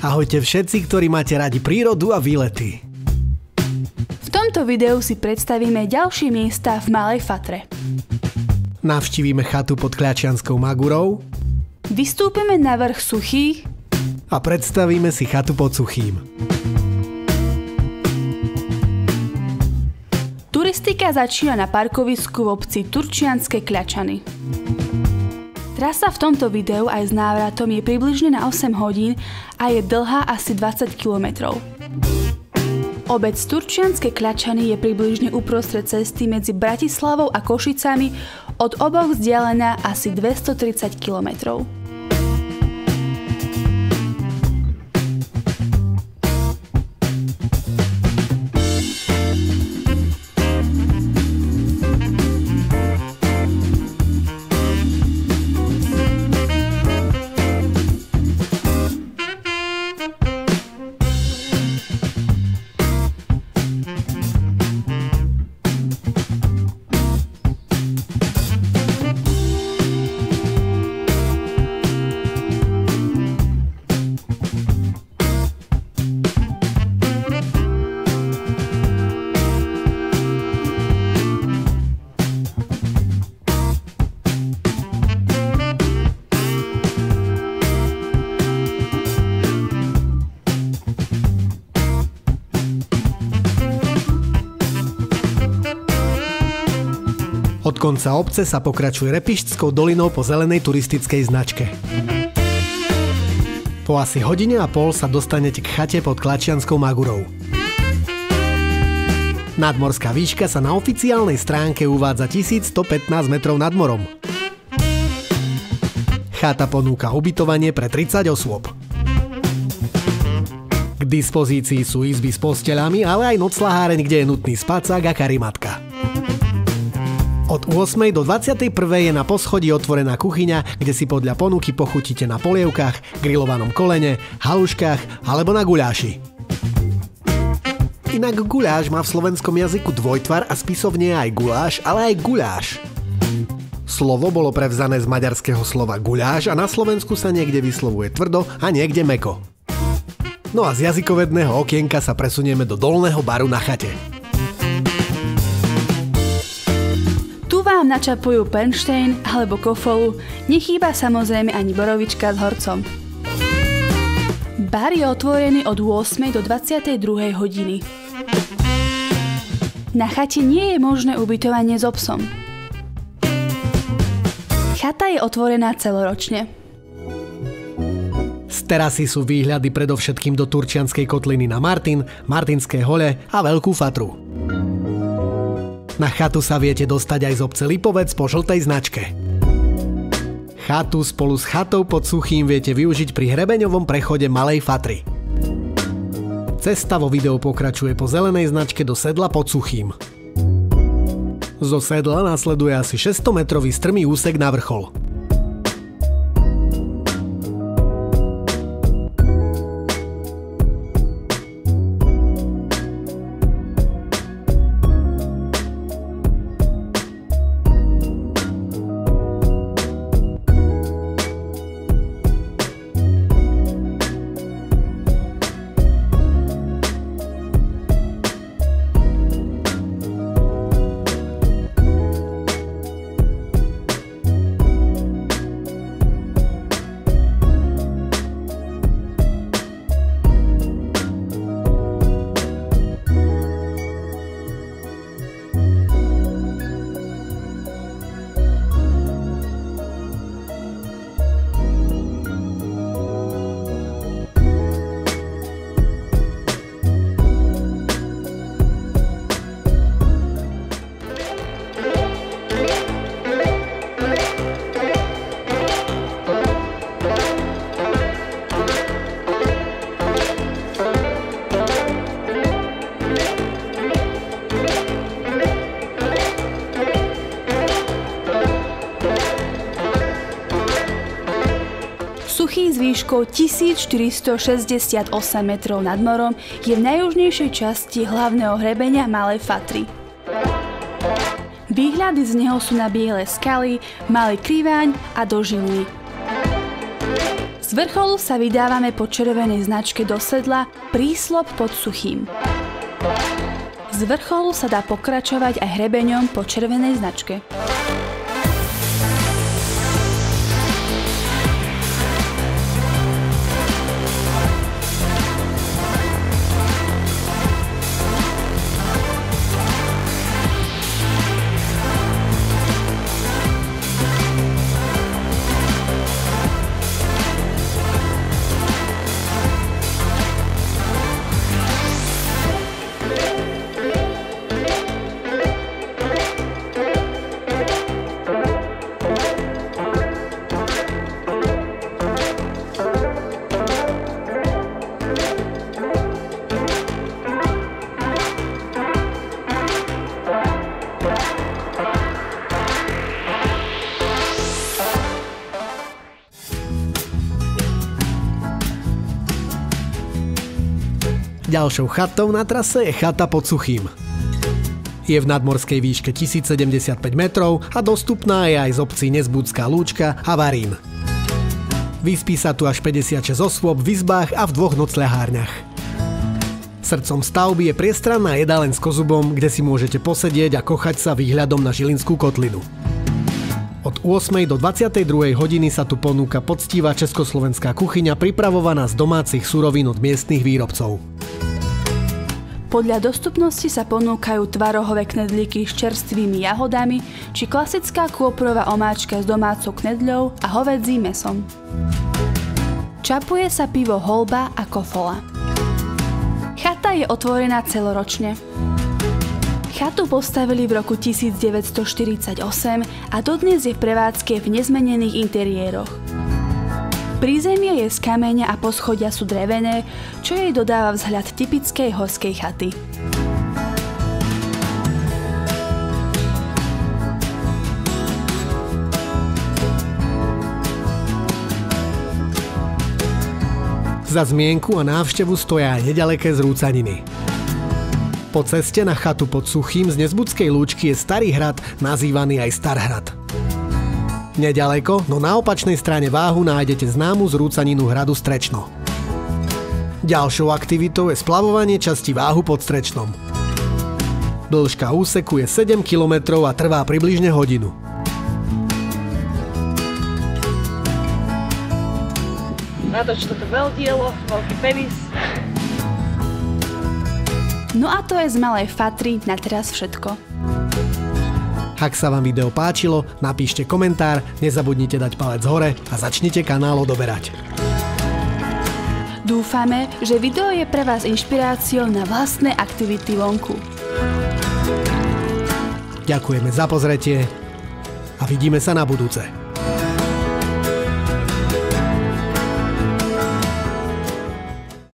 Ahojte všetci, ktorí máte radi prírodu a výlety. V tomto videu si predstavíme ďalšie miesta v Malej Fatre. Navštívime chatu pod Kľačianskou Magurou. Vystúpime na vrch Suchých. A predstavíme si chatu pod Suchým. Turistika začína na parkovisku v obci Turčianske Kľačany. Trasa v tomto videu aj s návratom je približne na 8 hodín a je dlhá asi 20 km. Obec Turčianske Kľačany je približne uprostred cesty medzi Bratislavou a Košicami, od oboch vzdialená asi 230 km. Od konca obce sa pokračuje Repištskou dolinou po zelenej turistickej značke. Po asi hodine a pol sa dostanete k chate pod Kľačianskou Magurou. Nadmorská výška sa na oficiálnej stránke uvádza 1115 metrov nad morom. Chata ponúka ubytovanie pre 30 osôb. K dispozícii sú izby s posteľami, ale aj nocľaháreň, kde je nutný spacák a karimatka. Od 8. do 21. je na poschodí otvorená kuchyňa, kde si podľa ponuky pochutíte na polievkách, grillovanom kolene, haluškách alebo na guľáši. Inak guľáš má v slovenskom jazyku dvojtvar a spisovne aj guláš, ale aj guľáš. Slovo bolo prevzané z maďarského slova guľáš a na Slovensku sa niekde vyslovuje tvrdo a niekde mäkko. No a z jazykovedného okienka sa presunieme do dolného baru na chate. Tu vám načapujú Pernstein alebo kofolu, nechýba samozrejme ani borovička s horcom. Bar je otvorený od 8. do 22. hodiny. Na chate nie je možné ubytovanie s obsom. Chata je otvorená celoročne. Z terasy sú výhľady predovšetkým do Turčianskej kotliny na Martin, Martinské hole a Veľkú Fatru. Na chatu sa viete dostať aj z obce Lipovec po žltej značke. Chatu spolu s chatou pod Suchým viete využiť pri hrebeňovom prechode Malej Fatry. Cesta vo videu pokračuje po zelenej značke do sedla pod Suchým. Zo sedla nasleduje asi 600-metrový strmý úsek na vrchol. Suchý s výškou 1468 metrov nad morom je v najjužnejšej časti hlavného hrebenia Malej Fatry. Výhľady z neho sú na biele skaly, Malý Kriváň a do Žiliny. Z Z vrcholu sa vydávame po červenej značke do sedla Prísľub pod Suchým. Z vrcholu sa dá pokračovať aj hrebeňom po červenej značke. Ďalšou chatou na trase je chata pod Suchým. Je v nadmorskej výške 1075 metrov a dostupná je aj z obcí Nezbudská Lúčka a Varín. Vyspí sa tu až 56 osôb v izbách a v 2 nocľahárniach. Srdcom stavby je priestranná jedáleň s kozubom, kde si môžete posedieť a kochať sa výhľadom na Žilinskú kotlinu. Od 8. do 22. hodiny sa tu ponúka poctivá československá kuchyňa pripravovaná z domácich surovín od miestnych výrobcov. Podľa dostupnosti sa ponúkajú tvarohové knedlíky s čerstvými jahodami či klasická kôprová omáčka s domácou knedľou a hovädzím mäsom. Čapuje sa pivo Holba a Kofola. Chata je otvorená celoročne. Chatu postavili v roku 1948 a dodnes je v prevádzke v nezmenených interiéroch. Prízemie je z kameňa a poschodia sú drevené, čo jej dodáva vzhľad typickej horskej chaty. Za zmienku a návštevu stoja aj nedaleké Zrúcaniny. Po ceste na chatu pod Suchým z Nezbudskej Lúčky je Starý hrad, nazývaný aj Starhrad. Neďaleko, no na opačnej strane váhu nájdete známu zrúcaninu hradu Strечно. Ďalšou aktivitou je splavovanie časti váhu pod Strečnom. Dĺžka úseku je 7 km a trvá približne hodinu. Natoč toto veľdielo, veľký penis. No a to je z Malej Fatry na teraz všetko. Ak sa vám video páčilo, napíšte komentár, nezabudnite dať palec hore a začnite kanál odoberať. Dúfame, že video je pre vás inšpiráciou na vlastné aktivity vonku. Ďakujeme za pozretie a vidíme sa na budúce.